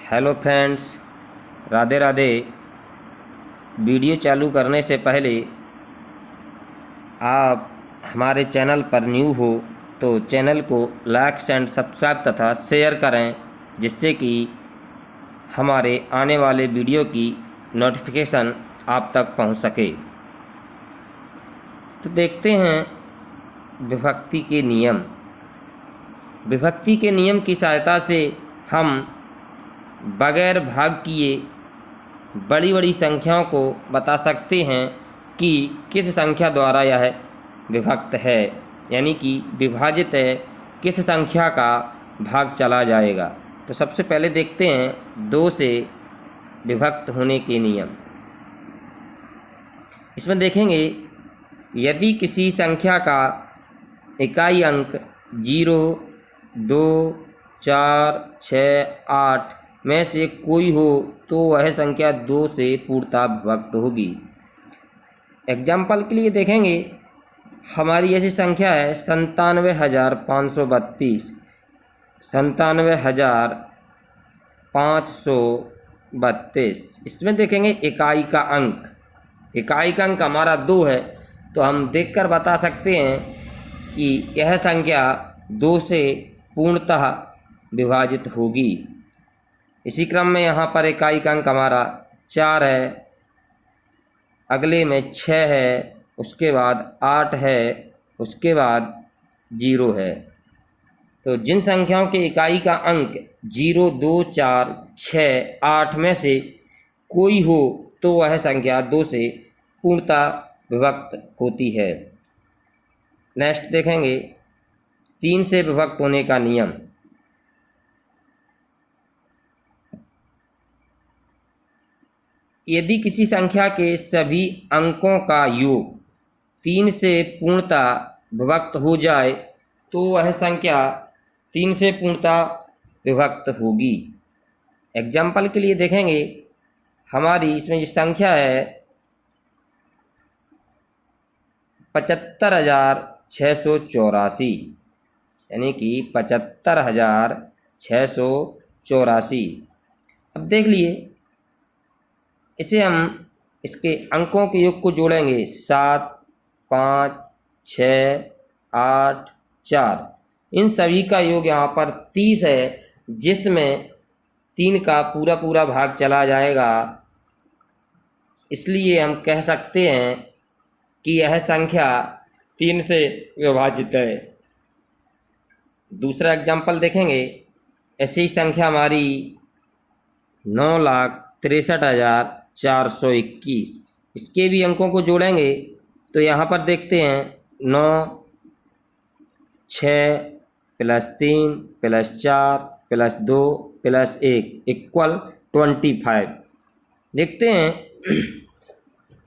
Hello friends, Radhe Radhe. Video चालू करने से पहले आप हमारे चैनल पर न्यू हो तो चैनल को लाइक एंड सब्सक्राइब तथा शेयर करें, जिससे कि हमारे आने वाले वीडियो की नोटिफिकेशन आप तक पहुंच सके। तो देखते हैं विभक्ति के नियम। विभक्ति के नियम की सहायता से हम बगैर भाग किए बड़ी बड़ी संख्याओं को बता सकते हैं कि किस संख्या द्वारा यह विभक्त है, यानी कि विभाजित है, किस संख्या का भाग चला जाएगा। तो सबसे पहले देखते हैं 2 से विभक्त होने के नियम। इसमें देखेंगे, यदि किसी संख्या का इकाई अंक 0, 2, 4, 6, 8 में से कोई हो तो वह संख्या 2 से पूर्णतः विभक्त होगी। एग्जाम्पल के लिए देखेंगे, हमारी ऐसी संख्या है 97,532। 97,532। इसमें देखेंगे इकाई का अंक हमारा 2 है, तो हम देखकर बता सकते हैं कि यह संख्या 2 से पूर्णतः विभाजित होगी। इसी क्रम में यहाँ पर इकाई का अंक हमारा 4 है, अगले में 6 है, उसके बाद 8 है, उसके बाद 0 है। तो जिन संख्याओं के इकाई का अंक 0, 2, 4, 6, 8 में से कोई हो तो वह संख्या 2 से पूर्णतः विभक्त होती है। नेक्स्ट देखेंगे 3 से विभक्त होने का नियम। यदि किसी संख्या के सभी अंकों का योग 3 से पूर्णतः विभक्त हो जाए तो वह संख्या 3 से पूर्णतः विभक्त होगी। एग्जाम्पल के लिए देखेंगे, हमारी इसमें जो संख्या है 75,684, यानी कि 75,684। अब देख लिए, इसे हम इसके अंकों के योग को जोड़ेंगे 7, 5, 6, 8, 4। इन सभी का योग यहाँ पर 30 है, जिसमें 3 का पूरा भाग चला जाएगा। इसलिए हम कह सकते हैं कि यह संख्या 3 से विभाजित है। दूसरा एग्जाम्पल देखेंगे, ऐसी संख्या हमारी 9,63,421। इसके भी अंकों को जोड़ेंगे तो यहाँ पर देखते हैं 9, 6 + 3 + 4 + 2 + 1 = 25। देखते हैं,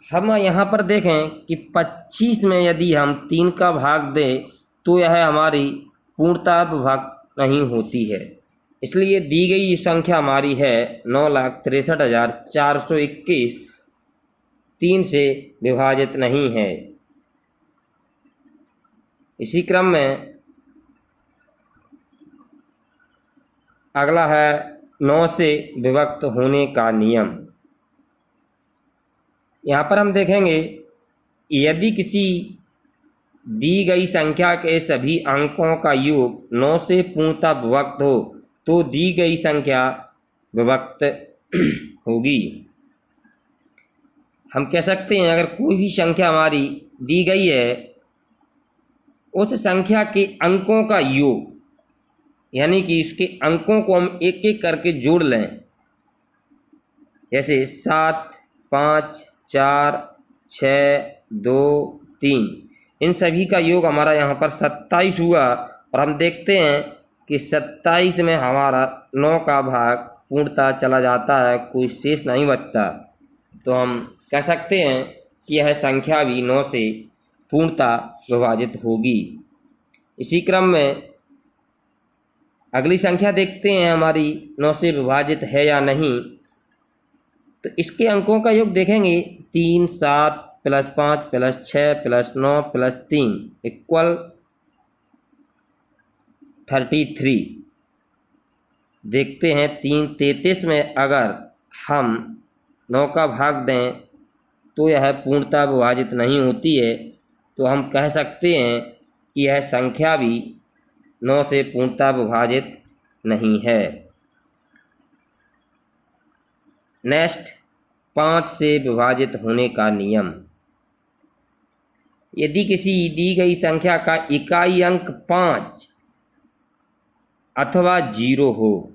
हम यहाँ पर देखें कि 25 में यदि हम 3 का भाग दें तो यह हमारी पूर्णतः विभक्त नहीं होती है। इसलिए दी गई संख्या हमारी है 9,63,421, 3 से विभाजित नहीं है। इसी क्रम में अगला है 9 से विभक्त होने का नियम। यहाँ पर हम देखेंगे, यदि किसी दी गई संख्या के सभी अंकों का योग 9 से पूर्णतः विभक्त हो तो दी गई संख्या विभक्त होगी। हम कह सकते हैं, अगर कोई भी संख्या हमारी दी गई है, उस संख्या के अंकों का योग, यानी कि इसके अंकों को हम एक एक करके जोड़ लें, जैसे 7, 5, 4, 6, 2, 3, इन सभी का योग हमारा यहाँ पर 27 हुआ। और हम देखते हैं कि 27 में हमारा 9 का भाग पूर्णतः चला जाता है, कोई शेष नहीं बचता। तो हम कह सकते हैं कि यह संख्या भी 9 से पूर्णतः विभाजित होगी। इसी क्रम में अगली संख्या देखते हैं, हमारी 9 से विभाजित है या नहीं। तो इसके अंकों का योग देखेंगे, 3, 7 + 5 + 6 + 9 + 3 = 33। देखते हैं 3 में अगर हम 9 का भाग दें तो यह पूर्णतः विभाजित नहीं होती है, तो हम कह सकते हैं कि यह संख्या भी 9 से पूर्णतः विभाजित नहीं है। नेक्स्ट, 5 से विभाजित होने का नियम। यदि किसी दी गई संख्या का इकाई अंक 5 अथवा 0 हो,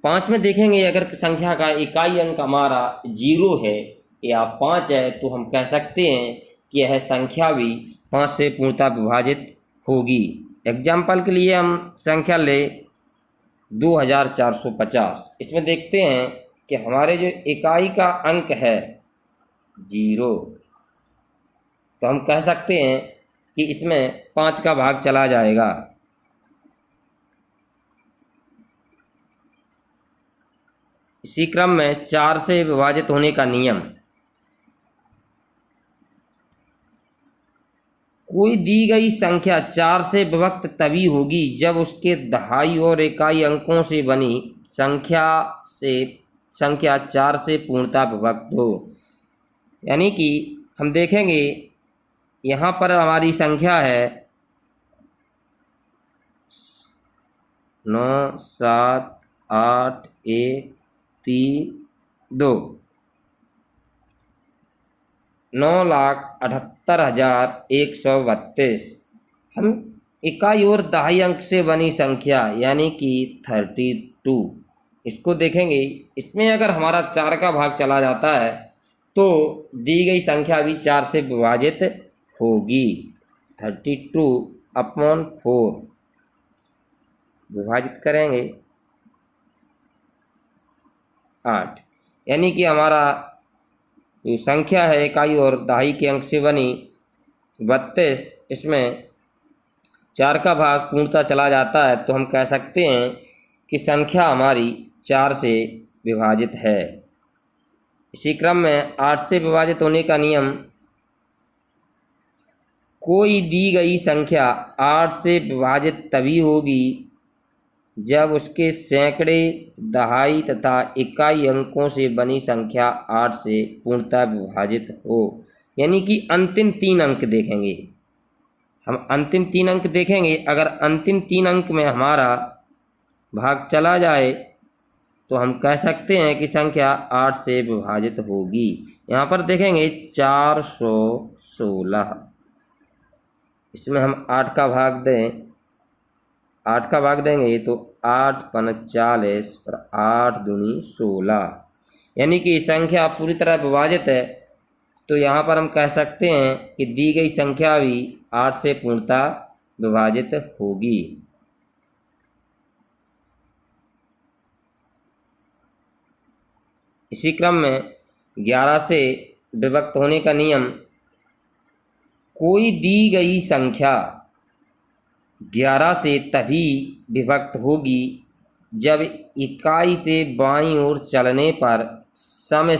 5 में देखेंगे अगर संख्या का इकाई अंक हमारा 0 है या 5 है, तो हम कह सकते हैं कि यह संख्या भी 5 से पूर्णतः विभाजित होगी। एग्जाम्पल के लिए हम संख्या ले 2450। इसमें देखते हैं कि हमारे जो इकाई का अंक है 0, तो हम कह सकते हैं कि इसमें 5 का भाग चला जाएगा। इसी क्रम में 4 से विभाजित होने का नियम। कोई दी गई संख्या 4 से विभक्त तभी होगी जब उसके दहाई और इकाई अंकों से बनी संख्या 4 से पूर्णतः विभक्त हो। यानी कि हम देखेंगे यहाँ पर हमारी संख्या है 9 7 8 1 3 2, 9,78,132। हम इकाई और दहाई अंक से बनी संख्या यानी कि 32, इसको देखेंगे। इसमें अगर हमारा 4 का भाग चला जाता है तो दी गई संख्या भी 4 से विभाजित होगी। 32/4 विभाजित करेंगे 8, यानी कि हमारा जो संख्या है इकाई और दहाई के अंक से बनी 32, इसमें 4 का भाग पूर्णतः चला जाता है, तो हम कह सकते हैं कि संख्या हमारी 4 से विभाजित है। इसी क्रम में 8 से विभाजित होने का नियम। कोई दी गई संख्या 8 से विभाजित तभी होगी जब उसके सैकड़े, दहाई तथा इकाई अंकों से बनी संख्या 8 से पूर्णतः विभाजित हो। यानी कि अंतिम 3 अंक देखेंगे, हम अंतिम 3 अंक देखेंगे। अगर अंतिम 3 अंक में हमारा भाग चला जाए तो हम कह सकते हैं कि संख्या 8 से विभाजित होगी। यहाँ पर देखेंगे 416, इसमें हम 8 का भाग दें, 8 का भाग देंगे तो 8 × 40 और 8 दूनी 16, यानी कि संख्या पूरी तरह विभाजित है। तो यहाँ पर हम कह सकते हैं कि दी गई संख्या भी 8 से पूर्णतः विभाजित होगी। इसी क्रम में 11 से विभक्त होने का नियम। कोई दी गई संख्या 11 से तभी विभक्त होगी जब इकाई से बाईं ओर चलने पर सम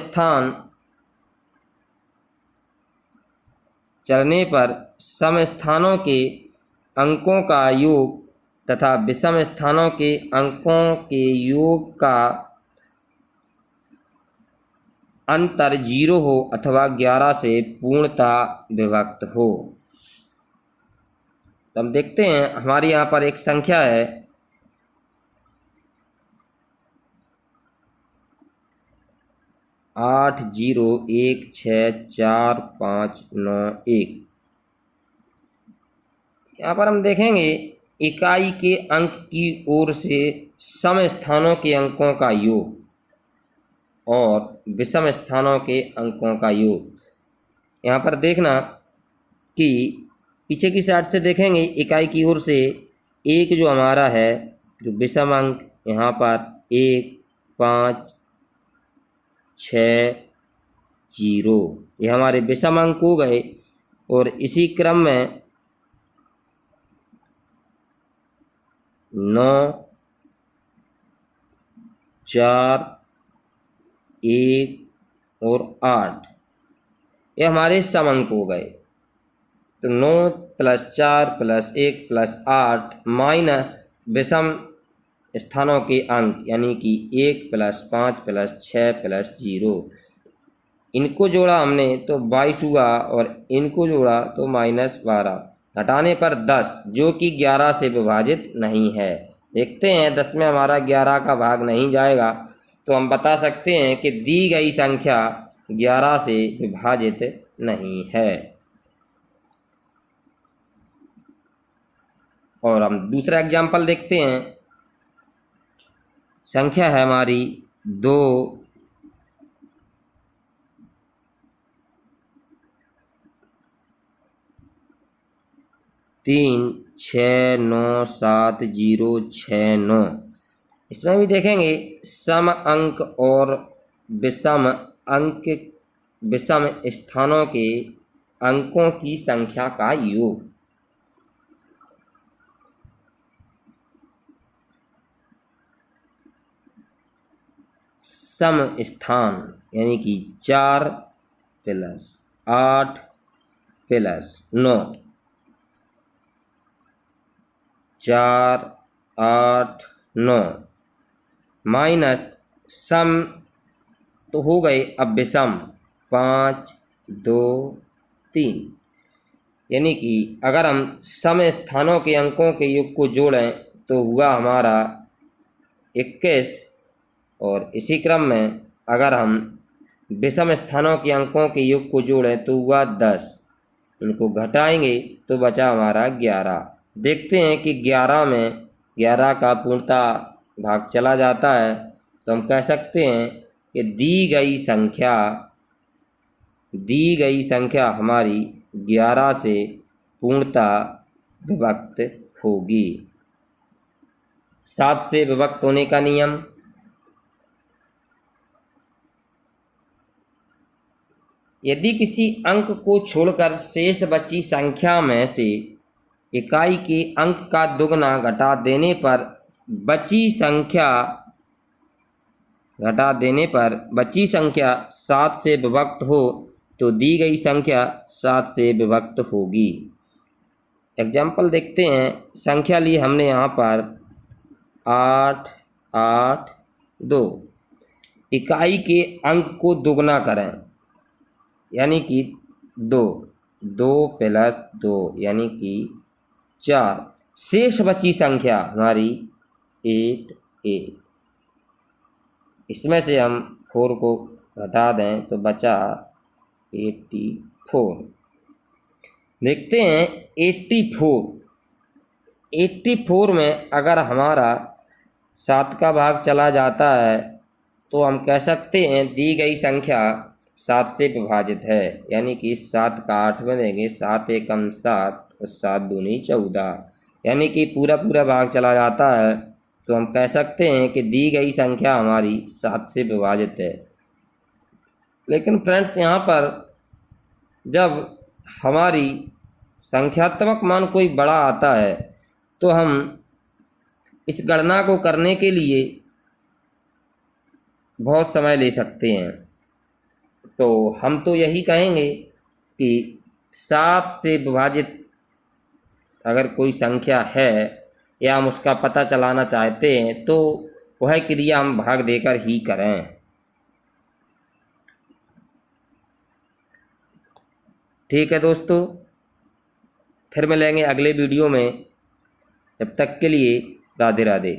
स्थानों के अंकों का योग तथा विषम स्थानों के अंकों के योग का अंतर 0 हो अथवा 11 से पूर्णतः विभक्त हो। तो हम देखते हैं हमारे यहाँ पर एक संख्या है 801645991। यहाँ पर हम देखेंगे इकाई के अंक की ओर से सम स्थानों के अंकों का योग और विषम स्थानों के अंकों का योग। यहाँ पर देखना कि पीछे की साइड से देखेंगे इकाई की ओर से एक जो हमारा है जो विषम अंक, यहाँ पर 1 5 6 0, ये हमारे विषम अंक हो गए। और इसी क्रम में 9 4 1 और 8, ये हमारे सम अंक हो गए। तो 9 + 4 + 1 + 8 माइनस विषम स्थानों के अंक यानी कि 1 + 5 + 6 + 0, इनको जोड़ा हमने तो 22 हुआ और इनको जोड़ा तो -12, घटाने पर 10 जो कि 11 से विभाजित नहीं है। देखते हैं 10 में हमारा 11 का भाग नहीं जाएगा, तो हम बता सकते हैं कि दी गई संख्या 11 से विभाजित नहीं है। और हम दूसरा एग्जाम्पल देखते हैं। संख्या है हमारी 2, 3, 6, 9, 7, 0, 6, 9। इसमें भी देखेंगे सम अंक और विषम अंक, विषम स्थानों के अंकों की संख्या का योग। सम स्थान यानी कि 4 + 8 + 9, 4, 8, 9 माइनस सम तो हो गए, अब विषम 5, 2, 3, यानी कि अगर हम सम स्थानों के अंकों के योग को जोड़ें तो हुआ हमारा 21, और इसी क्रम में अगर हम विषम स्थानों के अंकों के योग को जोड़ें तो हुआ 10, इनको घटाएंगे तो बचा हमारा 11। देखते हैं कि 11 में 11 का पूर्णतः भाग चला जाता है, तो हम कह सकते हैं कि दी गई संख्या हमारी 11 से पूर्णतः विभक्त होगी। 7 से विभक्त होने का नियम। यदि किसी अंक को छोड़कर शेष बची संख्या में से इकाई के अंक का दुगना घटा देने पर बची संख्या 7 से विभक्त हो तो दी गई संख्या 7 से विभक्त होगी। एग्जाम्पल देखते हैं। संख्या ली हमने यहाँ पर 8, 8, 2। इकाई के अंक को दुगना करें यानी कि 2, 2 + 2 यानी कि 4। शेष बची संख्या हमारी 8, 8। इसमें से हम 4 को घटा दें तो बचा 84। देखते हैं 84 में अगर हमारा 7 का भाग चला जाता है तो हम कह सकते हैं दी गई संख्या 7 से विभाजित है, यानी कि 7 का 8 में देंगे, 7 एकम 7 और 7 दूनी 14, यानी कि पूरा भाग चला जाता है, तो हम कह सकते हैं कि दी गई संख्या हमारी 7 से विभाजित है। लेकिन फ्रेंड्स यहाँ पर जब हमारी संख्यात्मक मान कोई बड़ा आता है तो हम इस गणना को करने के लिए बहुत समय ले सकते हैं। तो हम तो यही कहेंगे कि 7 से विभाजित अगर कोई संख्या है या हम उसका पता चलाना चाहते हैं तो वह क्रिया हम भाग देकर ही करें। ठीक है दोस्तों, फिर मिलेंगे अगले वीडियो में। जब तक के लिए राधे राधे।